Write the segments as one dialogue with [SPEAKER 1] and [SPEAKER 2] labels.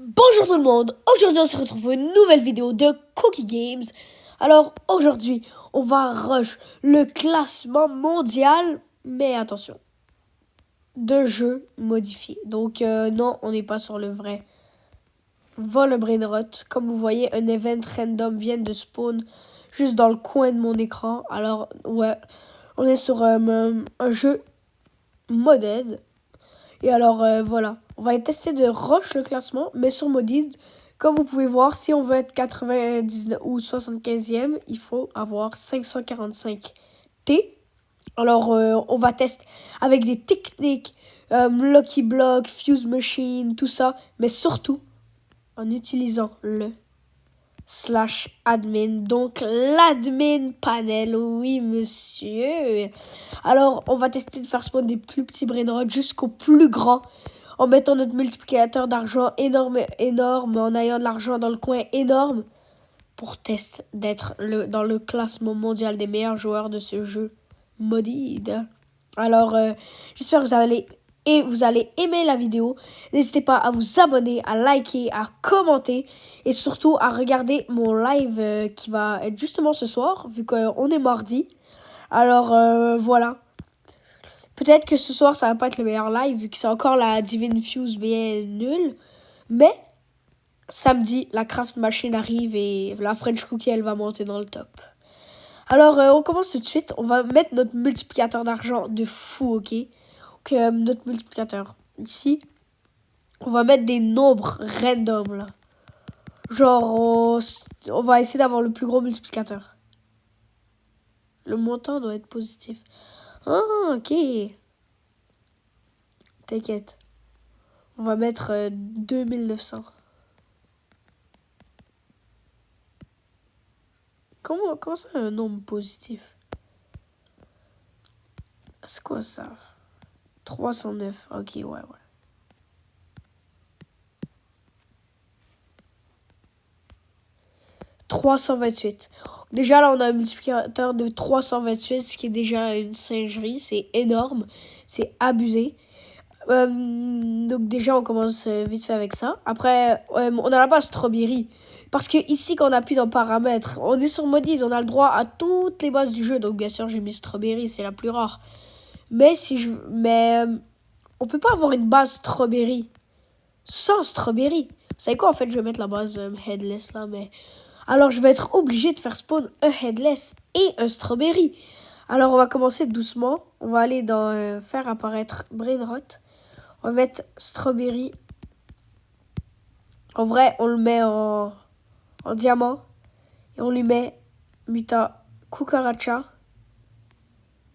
[SPEAKER 1] Bonjour tout le monde, aujourd'hui on se retrouve pour une nouvelle vidéo de Cookie Games. Alors aujourd'hui on va rush le classement mondial, mais attention, de jeux modifiés. Donc non, on n'est pas sur le vrai vol brainrot. Comme vous voyez, un event random vient de spawn juste dans le coin de mon écran. Alors ouais, on est sur un jeu modded. Et alors, voilà. On va tester de rush le classement, mais sur Modid. Comme vous pouvez voir, si on veut être 99 ou 75e, il faut avoir 545 T. Alors, on va tester avec des techniques, Lucky Block, Fuse Machine, tout ça. Mais surtout, en utilisant le /admin. Donc, l'admin panel, oui, monsieur. Alors, on va tester de faire spawn des plus petits brainrots jusqu'au plus grand. En mettant notre multiplicateur d'argent énorme, en ayant de l'argent dans le coin énorme, pour tester d'être dans le classement mondial des meilleurs joueurs de ce jeu Modid. Alors, j'espère que vous allez aimer la vidéo. N'hésitez pas à vous abonner, à liker, à commenter et surtout à regarder mon live qui va être justement ce soir, vu qu'on est mardi. Alors, voilà. Peut-être que ce soir, ça va pas être le meilleur live, vu que c'est encore la Divine Fuse bien nulle. Mais, samedi, la Craft Machine arrive et la French Cookie, elle va monter dans le top. Alors, on commence tout de suite. On va mettre notre multiplicateur d'argent de fou, ok? Donc, notre multiplicateur. Ici, on va mettre des nombres random, là. Genre, on va essayer d'avoir le plus gros multiplicateur. Le montant doit être positif. Ah, ok. T'inquiète. On va mettre 2900. Comment ça, un nombre positif? C'est quoi ça? 309. Ok, ouais. 328. Déjà, là, on a un multiplicateur de 328, ce qui est déjà une singerie. C'est énorme. C'est abusé. Donc déjà, on commence vite fait avec ça. Après, on a la base Strawberry. Parce que ici, quand on appuie dans Paramètres, on est sur Modid, on a le droit à toutes les bases du jeu. Donc bien sûr, j'ai mis Strawberry, c'est la plus rare. Mais on peut pas avoir une base Strawberry sans Strawberry. Vous savez quoi, en fait, je vais mettre la base Headless là, mais... Alors, je vais être obligé de faire spawn un Headless et un Strawberry. Alors, on va commencer doucement. On va aller dans faire apparaître Brainrot. On va mettre Strawberry. En vrai, on le met en diamant. Et on lui met Muta Cucaracha.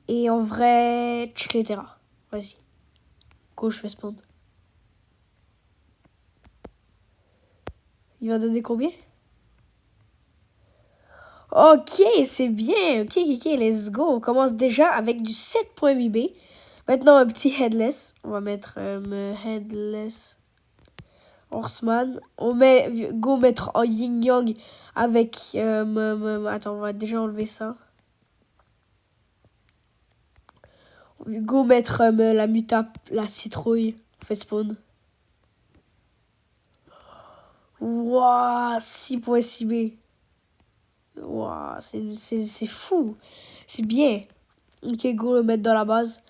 [SPEAKER 1] Et en vrai, Chicletera. Vas-y. Go, je fais spawn. Il va donner combien? Ok, c'est bien. Ok, let's go. On commence déjà avec du 7.8B. Maintenant, un petit headless. On va mettre headless horseman. On met go mettre en yin yang avec... attends, on va déjà enlever ça. Go mettre la muta, la citrouille. On fait spawn. Wouah, 6.6B. Wouah, c'est fou. C'est bien. Ok, go le mettre dans la base.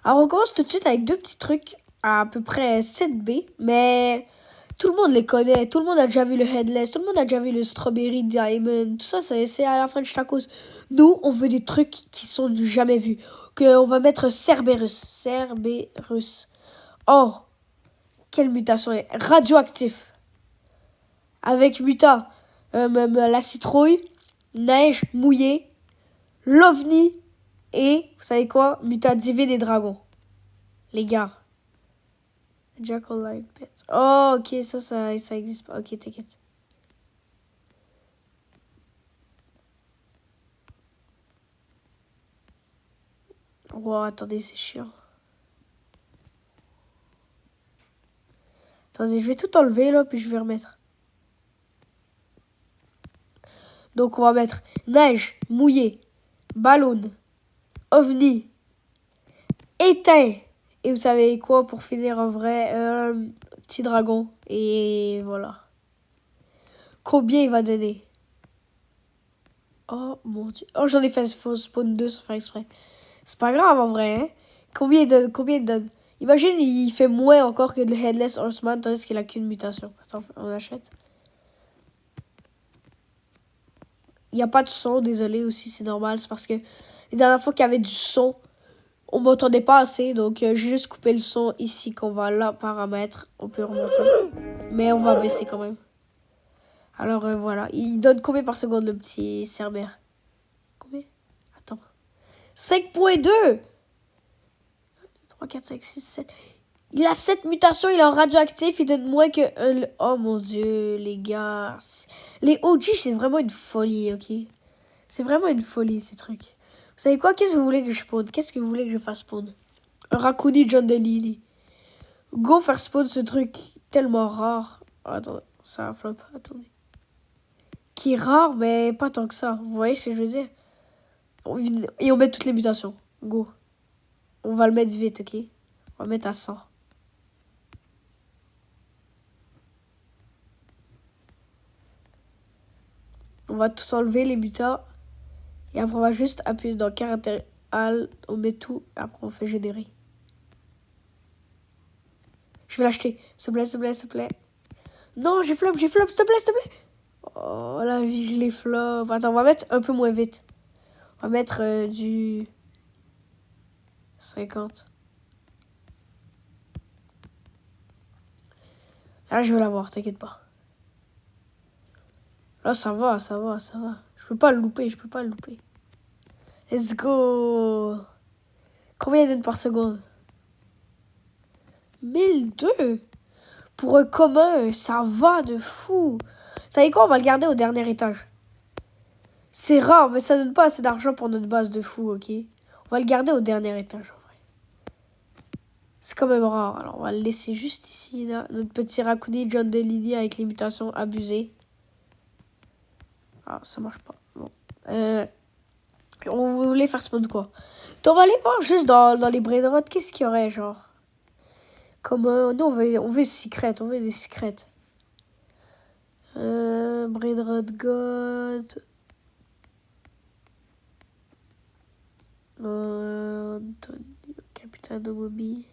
[SPEAKER 1] Alors, on commence tout de suite avec deux petits trucs à peu près 7B. Mais tout le monde les connaît. Tout le monde a déjà vu le Headless. Tout le monde a déjà vu le Strawberry Diamond. Tout ça, c'est à la French Tacos. Nous, on veut des trucs qui sont du jamais vu. On va mettre Cerberus. Cerberus. Oh, quelle mutation est radioactif. Avec muta, la citrouille, neige, mouillée, l'ovni et, vous savez quoi, muta divine et dragon. Les gars. Jackal Light Pet. Oh, ok, ça existe pas. Ok, t'inquiète. Wow, attendez, c'est chiant. Attendez, je vais tout enlever là, puis je vais remettre. Donc, on va mettre neige, mouillée, ballon, ovni, éteint. Et vous savez quoi, pour finir en vrai, petit dragon. Et voilà. Combien il va donner? Oh mon dieu. Oh, j'en ai fait faux spawn 2 sans faire exprès. C'est pas grave en vrai, hein. Combien il donne? Combien il donne? Imagine, il fait moins encore que le Headless Horseman, tandis qu'il a qu'une mutation. Attends, on achète. Il n'y a pas de son, désolé aussi, c'est normal. C'est parce que les dernières fois qu'il y avait du son, on m'entendait pas assez. Donc, j'ai juste coupé le son ici qu'on va là, paramètres. On peut remonter. Mais on va baisser quand même. Alors, voilà. Il donne combien par seconde, le petit Cerbère? Combien? Attends. 5.2! 3, 4, 5, 6, 7. Il a 7 mutations, il est en radioactif, il donne moins que... oh mon dieu, les gars. Les OG, c'est vraiment une folie, ok? C'est vraiment une folie, ces trucs. Vous savez quoi? Qu'est-ce que vous voulez que je spawn? Qu'est-ce que vous voulez que je fasse spawn? Un Raccoon John Delili. Go faire spawn ce truc tellement rare. Oh, attendez, ça flop, attendez. Qui est rare, mais pas tant que ça. Vous voyez ce que je veux dire? Et on met toutes les mutations. Go. On va le mettre vite, ok? On va mettre à 100. On va tout enlever, les mutants. Et après, on va juste appuyer dans caractère al. On met tout. Et après, on fait générer. Je vais l'acheter. S'il te plaît, s'il te plaît, s'il te plaît. Non, j'ai flop, s'il te plaît, s'il te plaît. Oh, la vie, je les flop. Attends, on va mettre un peu moins vite. On va mettre du 50. Là, je vais l'avoir, t'inquiète pas. Là, ça va, ça va, ça va. Je peux pas le louper, je peux pas le louper. Let's go. Combien il donne par seconde? 1002. Pour un commun, ça va de fou. Vous savez quoi? On va le garder au dernier étage. C'est rare, mais ça donne pas assez d'argent pour notre base de fou, ok? On va le garder au dernier étage, en vrai. C'est quand même rare. Alors, on va le laisser juste ici, là. Notre petit Raccoon John Delili avec les mutations abusées. Ah, ça marche pas. Bon. On voulait faire spawn quoi? Donc, on va aller voir juste dans les brainrots. Qu'est-ce qu'il y aurait, genre? Comme, nous, on veut des secrets. On veut des secrets. Brainrot God. Antonio, Capitaine Omobi.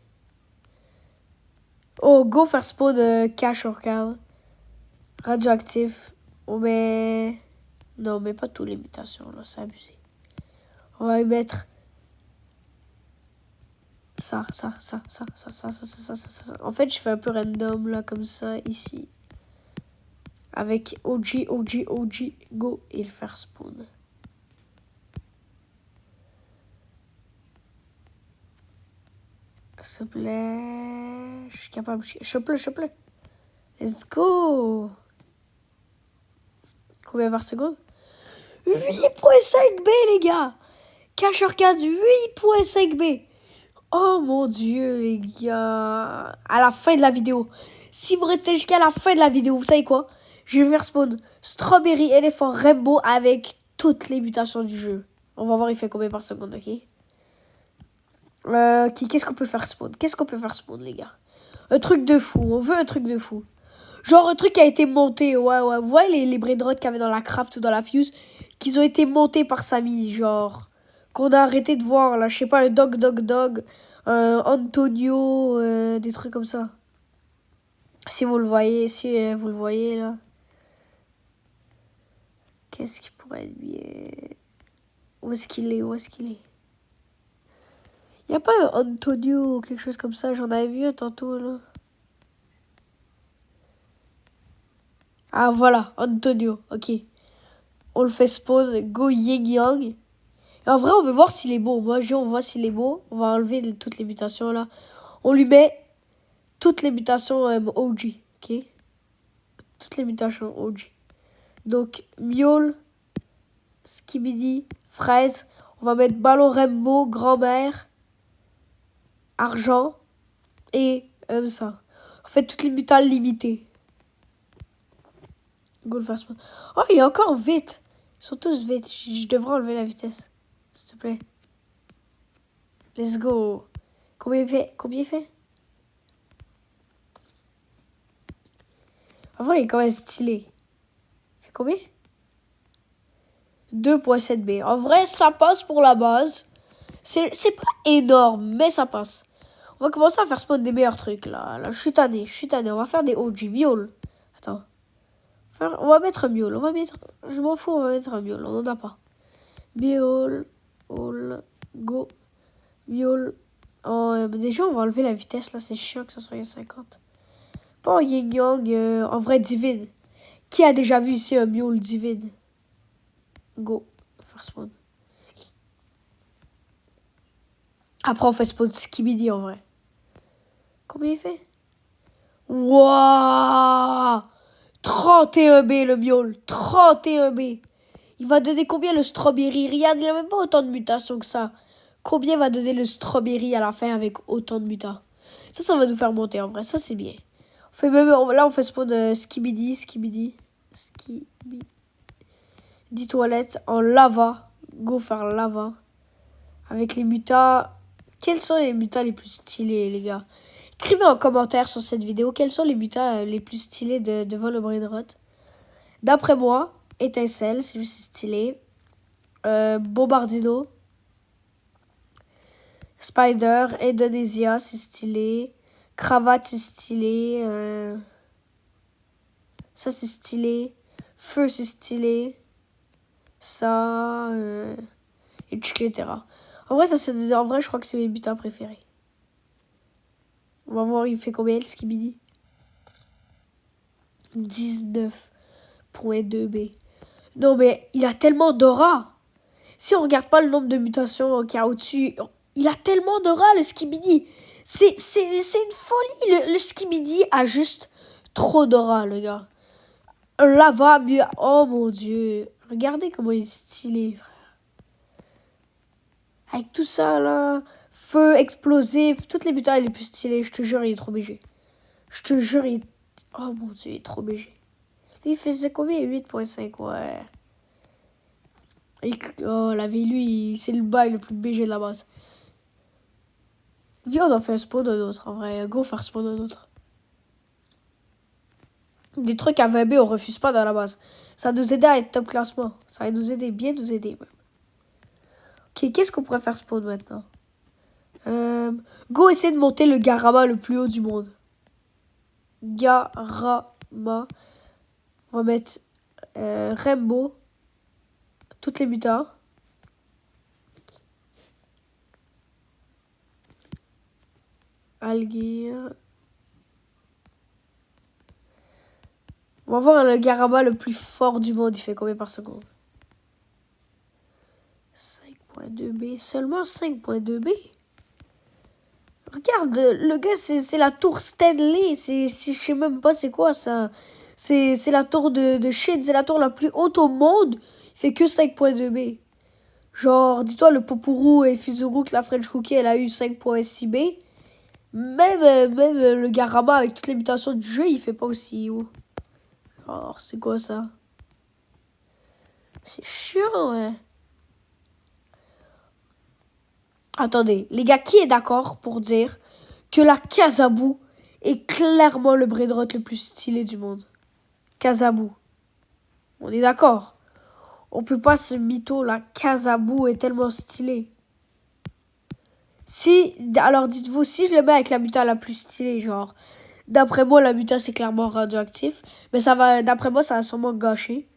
[SPEAKER 1] Oh, go faire spawn cash orcal. Radioactif. On met... Non, on met pas tous les mutations, là, c'est abusé. On va y mettre... Ça. En fait, je fais un peu random, là, comme ça, ici. Avec OG, go, et le faire spawn. S'il te plaît. Je suis capable. Chope-le. Let's go. Combien par seconde? 8.5 B, les gars. Cash arcade 8.5 B. Oh mon dieu, les gars. À la fin de la vidéo. Si vous restez jusqu'à la fin de la vidéo, vous savez quoi? Je vais faire spawn Strawberry Elephant Rainbow avec toutes les mutations du jeu. On va voir il fait combien par seconde, ok? Qu'est-ce qu'on peut faire spawn? Les gars? Un truc de fou. On veut un truc de fou. Genre un truc qui a été monté. Ouais. Vous voyez les brainrots qu'il y avait dans la craft ou dans la fuse? Qu'ils ont été montés par Samy. Genre. Qu'on a arrêté de voir là. Je sais pas, un dog. Un Antonio. Des trucs comme ça. Si vous le voyez. Vous le voyez là. Qu'est-ce qui pourrait être bien? Où est-ce qu'il est? Y a pas un Antonio ou quelque chose comme ça? J'en avais vu un tantôt là. Ah voilà, Antonio, ok. On le fait spawn, go Ying Yang. Et en vrai, on veut voir s'il est beau. Moi, on voit s'il est beau. On va enlever toutes les mutations là. On lui met toutes les mutations OG, ok? Toutes les mutations OG. Donc, Miaule, Skibidi, Fraise. On va mettre Ballon Rainbow, Grand-mère, Argent et ça. On fait toutes les mutales limitées. Go le faire spawn. Oh, il est encore vite. Ils sont tous vite. Je devrais enlever la vitesse. S'il te plaît. Let's go. Combien il fait? En vrai, il est quand même stylé. Il fait combien? 2.7B. En vrai, ça passe pour la base. C'est pas énorme, mais ça passe. On va commencer à faire spawn des meilleurs trucs, là. Là, je suis tanné. On va faire des OG. Miaule. Attends. On va mettre un miaule. Je m'en fous, on va mettre un miaule. On n'en a pas. Miaule. All. Go. Miaule. Oh, déjà, on va enlever la vitesse, là. C'est chiant que ça soit 50. Pas en yin yang. En vrai, divine. Qui a déjà vu ici un miaule divine? Go. Faire spawn. Après, on fait spawn skibidi en vrai. Combien il fait? Wouah! 31B le miaule. 31B. Il va donner combien le strawberry? Regarde, il a même pas autant de mutations que ça. Combien va donner le strawberry à la fin avec autant de mutations? Ça va nous faire monter en vrai. Ça, c'est bien. On fait même, là, on fait spawn skibidi. Skibidi toilette en lava. Go faire lava. Avec les mutas. Quels sont les mutas les plus stylés, les gars? Écrivez en commentaire sur cette vidéo quels sont les mutas les plus stylés devant le brainrot. D'après moi, étincelle, c'est stylé. Bombardino. Spider, Indonesia, c'est stylé. Cravate, c'est stylé. Ça, c'est stylé. Feu, c'est stylé. Ça, etc. En vrai, en vrai, je crois que c'est mes butins préférés. On va voir, il fait combien le skibidi? 19.2B. Non, mais il a tellement d'aura. Si on regarde pas le nombre de mutations qu'il y a au-dessus, il a tellement d'aura, le skibidi. C'est une folie. Le skibidi a juste trop d'aura, le gars. Lava, mieux. Oh mon dieu. Regardez comment il est stylé, frère. Avec tout ça, là. Feu, explosif. Toutes les butins les plus stylés. Je te jure, il est trop BG. Je te jure, il... Oh mon dieu, il est trop BG. Lui, il faisait combien? 8.5, ouais. Oh, la vie, lui, c'est le bail le plus BG de la base. Viens, on en fait un spawn d'un autre, en vrai. Go faire spawn d'un autre. Des trucs à 20B, on refuse pas dans la base. Ça nous aidait à être top classement. Ça va nous aider, bien nous aider, même. Ok, qu'est-ce qu'on pourrait faire spawn maintenant? Go essayer de monter le Garama le plus haut du monde. Garama. On va mettre Rainbow. Toutes les mutas. Algir. On va voir le Garama le plus fort du monde. Il fait combien par seconde? 5.2B. Seulement 5.2B. Regarde, le gars, c'est la tour Stanley. Je sais même pas c'est quoi ça. C'est la tour de Chine. C'est la tour la plus haute au monde. Il fait que 5.2B. Genre, dis-toi, le Popurou et Fizuru, que la French Cookie, elle a eu 5.6B. Même le Garama, avec toutes les mutations du jeu, il fait pas aussi haut. Alors, c'est quoi ça? C'est chiant, ouais. Attendez, les gars, qui est d'accord pour dire que la Casabou est clairement le brainrot le plus stylé du monde? Casabou. On est d'accord? On peut pas se mytho, la Casabou est tellement stylée. Alors dites-vous, si je le mets avec la muta la plus stylée, genre, d'après moi, la muta c'est clairement radioactif, mais d'après moi, ça va sûrement gâcher.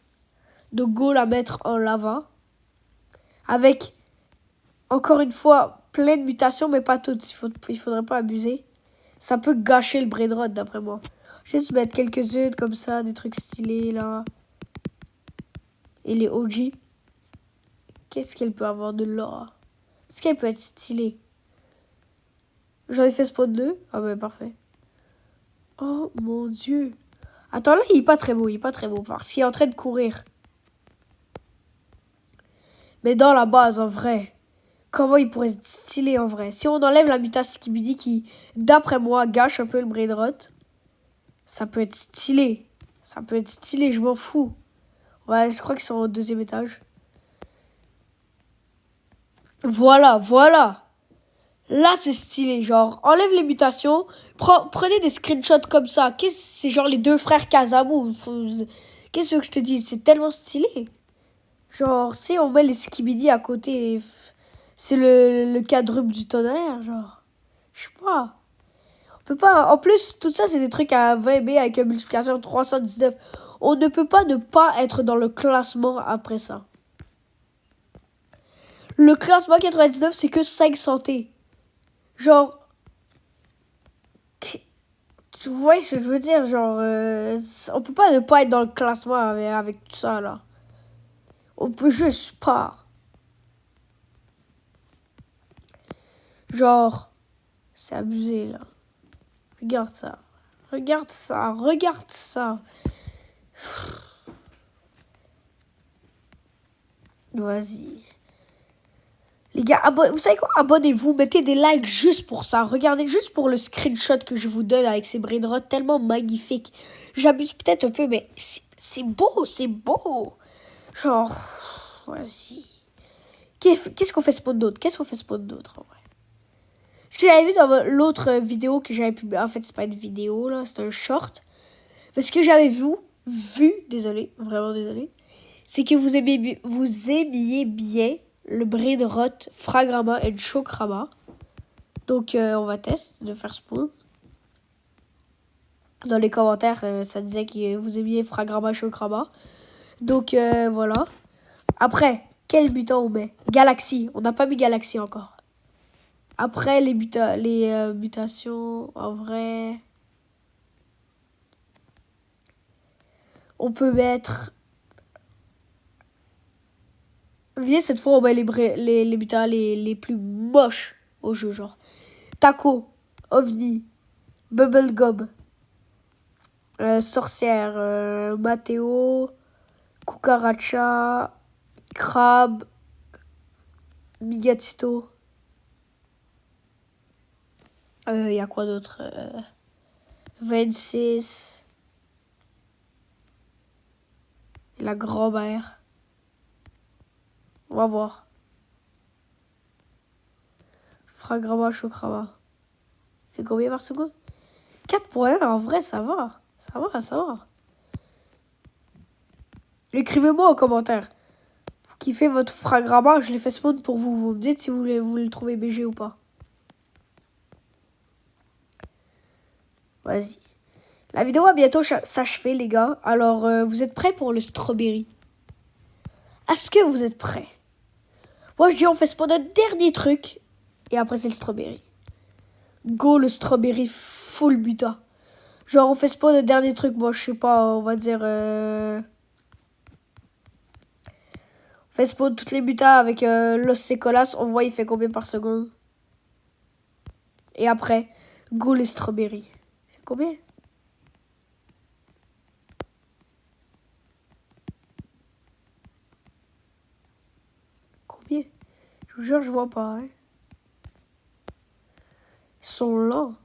[SPEAKER 1] Donc go la mettre en lava. Avec, encore une fois, plein de mutations, mais pas toutes. Il faudrait pas abuser. Ça peut gâcher le brainrot, d'après moi. Je vais juste mettre quelques-unes comme ça, des trucs stylés, là. Et les OG. Qu'est-ce qu'elle peut avoir de l'aura? Est-ce qu'elle peut être stylée? J'en ai fait spawn 2. Ah ouais, parfait. Oh mon dieu. Attends, là, il est pas très beau. Parce qu'il est en train de courir. Mais dans la base, en vrai, comment il pourrait être stylé en vrai? Si on enlève la mutation Skibidi qui, d'après moi, gâche un peu le brainrot, ça peut être stylé. Je m'en fous. Ouais, je crois qu'ils sont au 2e étage. Voilà. Là, c'est stylé. Genre, enlève les mutations. Prenez des screenshots comme ça. C'est genre les deux frères Kazamo. Qu'est-ce que je te dis? C'est tellement stylé. Genre, si on met les Skibidi à côté, c'est le quadruple du tonnerre. Genre, je sais pas. On peut pas. En plus, tout ça, c'est des trucs à 20 B avec un multiplicateur 319. On ne peut pas ne pas être dans le classement après ça. Le classement 99, c'est que 5 santé. Genre, tu vois ce que je veux dire? Genre, on peut pas ne pas être dans le classement avec tout ça, là. On peut juste pas. Genre, c'est abusé, là. Regarde ça. Regarde ça. Regarde ça. Vas-y. Les gars, vous savez quoi? Abonnez-vous, mettez des likes juste pour ça. Regardez, juste pour le screenshot que je vous donne avec ces brainrots tellement magnifiques. J'abuse peut-être un peu, mais c'est beau, c'est beau. Genre, vas-y. Qu'est-ce qu'on fait spawn d'autre? Qu'est-ce qu'on fait spawn d'autre, en vrai? Ce que j'avais vu dans l'autre vidéo que j'avais publiée. En fait, c'est pas une vidéo, là, c'est un short. Parce que j'avais désolé, vraiment désolé, c'est que vous aimiez bien le brainrot, Fragrama et Chokrama. Donc, on va tester de faire spawn. Dans les commentaires, ça disait que vous aimiez Fragrama, Chokrama. Donc, voilà. Après, quel butin on met? Galaxy. On n'a pas mis Galaxy encore. Après, les mutations, en vrai... On peut mettre... Viens, cette fois, on met les butins les plus moches au jeu, genre. Taco, OVNI, Bubblegum, Sorcière, Matteo, Cucaracha, Crabe, Migatito. Y a quoi d'autre 26. La grand-mère. On va voir. Fragrama, Chokrama. Fait combien par seconde? 4.1, en vrai, ça va. Ça va, ça va. Écrivez-moi en commentaire. Vous kiffez votre Fragrama, je l'ai fait spawn pour vous. Vous me dites si vous le trouvez BG ou pas. Vas-y. La vidéo va bientôt s'achever, les gars. Alors, vous êtes prêts pour le strawberry? Est-ce que vous êtes prêts? Moi, je dis on fait spawn un dernier truc. Et après, c'est le strawberry. Go, le strawberry full buta. Genre, on fait spawn un dernier truc. Moi, je sais pas, on va dire... On fait spawn toutes les butas avec Los Secolas. On voit, il fait combien par seconde. Et après, go, les strawberry. Il fait combien? Combien? Je vous jure, je vois pas, hein. Ils sont lents.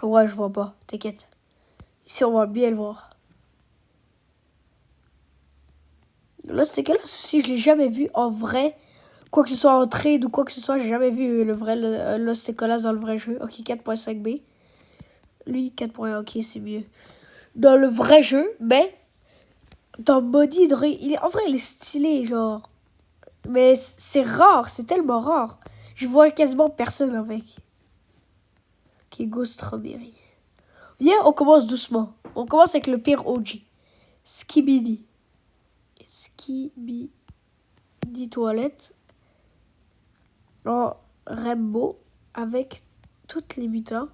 [SPEAKER 1] Ouais, je vois pas, t'inquiète. Ici, on va bien le voir. Là, c'est quel souci, je l'ai jamais vu en vrai. Quoi que ce soit en trade ou quoi que ce soit, j'ai jamais vu le vrai Los Secolas dans le vrai jeu. Ok, 4.5B. Lui, 4.1, ok, c'est mieux. Dans le vrai jeu, mais dans Body, en vrai, il est stylé, genre. Mais c'est rare, c'est tellement rare. Je vois quasiment personne avec. Ok, Ghost Strawberry. Viens, on commence doucement. On commence avec le pire OG. Skibidi. Skibidi toilette. En Rainbow avec toutes les mutants.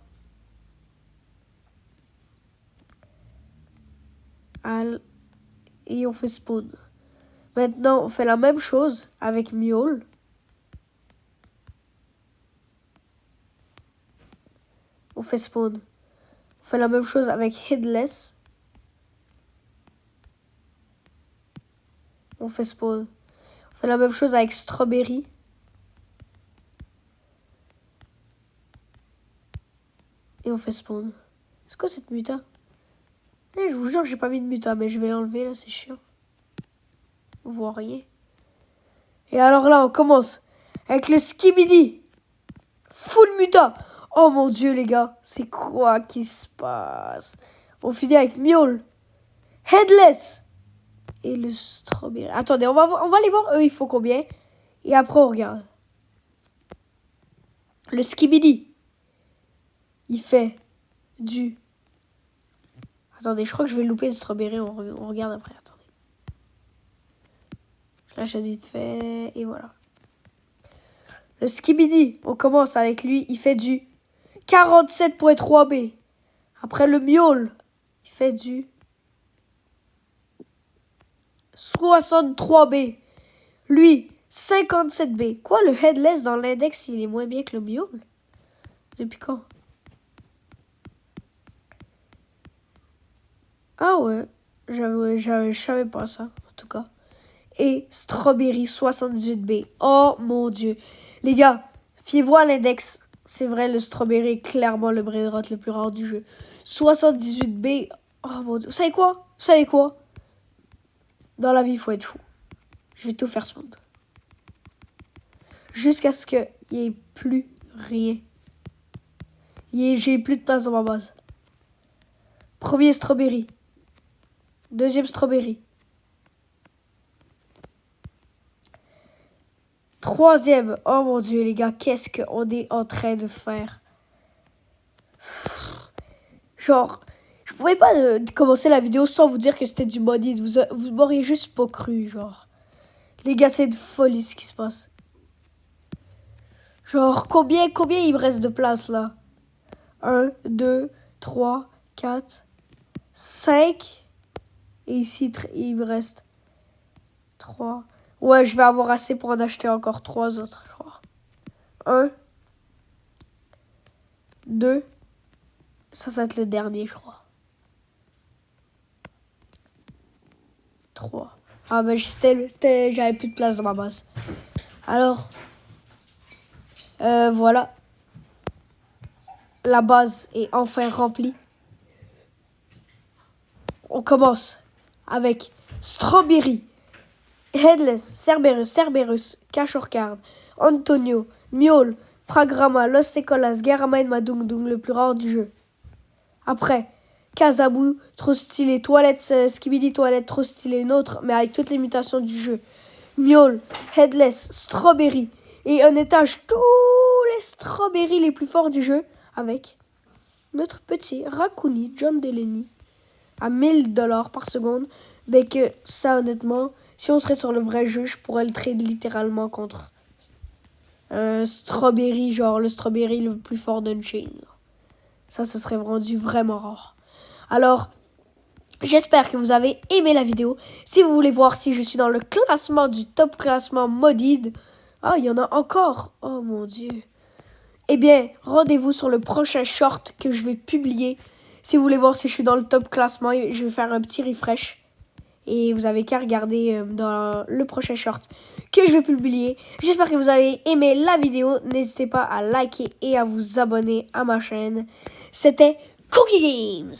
[SPEAKER 1] Et on fait spawn. Maintenant, on fait la même chose avec Mule. On fait spawn. On fait la même chose avec Headless. On fait spawn. On fait la même chose avec Strawberry. Et on fait spawn. C'est quoi cette muta? Je vous jure, j'ai pas mis de muta, mais je vais l'enlever là, c'est chiant. Vous voyez. Et alors là, on commence Avec le Skibidi. Full muta. Oh mon dieu, les gars. C'est quoi qui se passe? On finit avec Miaule. Headless. Et le Strawberry. Attendez, on va aller voir eux, il faut combien. Et après, on regarde. Le Skibidi. Il fait du... Attendez, je crois que je vais louper le Strawberry. On regarde après. Attendez. Je l'achète vite fait. Et voilà. Le Skibidi, on commence avec lui. Il fait du 47.3B. Après le Miaule, il fait du 63B. Lui, 57B. Quoi, le Headless dans l'index, il est moins bien que le Miaule? Depuis quand? Ah ouais, je savais pas ça, en tout cas. Et Strawberry 78B. Oh mon dieu. Les gars, fiez-vous à l'index. C'est vrai, le Strawberry est clairement le brainrot le plus rare du jeu. 78B. Oh mon dieu. Vous savez quoi? Vous savez quoi? Dans la vie, il faut être fou. Je vais tout faire spawn. Jusqu'à ce qu'il n'y ait plus rien. J'ai plus de place dans ma base. Premier Strawberry. Deuxième Strawberry. Troisième. Oh mon dieu, les gars, qu'est-ce qu'on est en train de faire? Genre, je pouvais pas commencer la vidéo sans vous dire que c'était du modded. Vous m'auriez juste pas cru, genre. Les gars, c'est de folie ce qui se passe. Genre, combien il me reste de place, là? 1, 2, 3, 4, 5. Et ici, il me reste 3. Ouais, je vais avoir assez pour en acheter encore 3 autres, je crois. 1, 2. Ça va être le dernier, je crois. 3. Ah, ben, j'avais plus de place dans ma base. Alors, voilà. La base est enfin remplie. On commence avec Strawberry, Headless, Cerberus, Cashorcard, Antonio, Miaule, Fragrama, Los Secolas, Garama et Madung, le plus rare du jeu. Après, Kazabou, trop stylé, Toilette, Skibidi Toilette, trop stylé, une autre, mais avec toutes les mutations du jeu. Miaule, Headless, Strawberry, et un étage, tous les Strawberry les plus forts du jeu, avec notre petit Raccooni, John Delaney, à 1000$ par seconde, mais que ça, honnêtement, si on serait sur le vrai jeu, je pourrais le trade littéralement contre un Strawberry, genre le Strawberry le plus fort d'Unchained. Ça serait rendu vraiment rare. Alors, j'espère que vous avez aimé la vidéo. Si vous voulez voir si je suis dans le classement du top classement modded, ah, il y en a encore. Oh mon dieu. Eh bien, rendez-vous sur le prochain short que je vais publier. Si vous voulez voir si je suis dans le top classement, je vais faire un petit refresh. Et vous avez qu'à regarder dans le prochain short que je vais publier. J'espère que vous avez aimé la vidéo. N'hésitez pas à liker et à vous abonner à ma chaîne. C'était Cookie Games.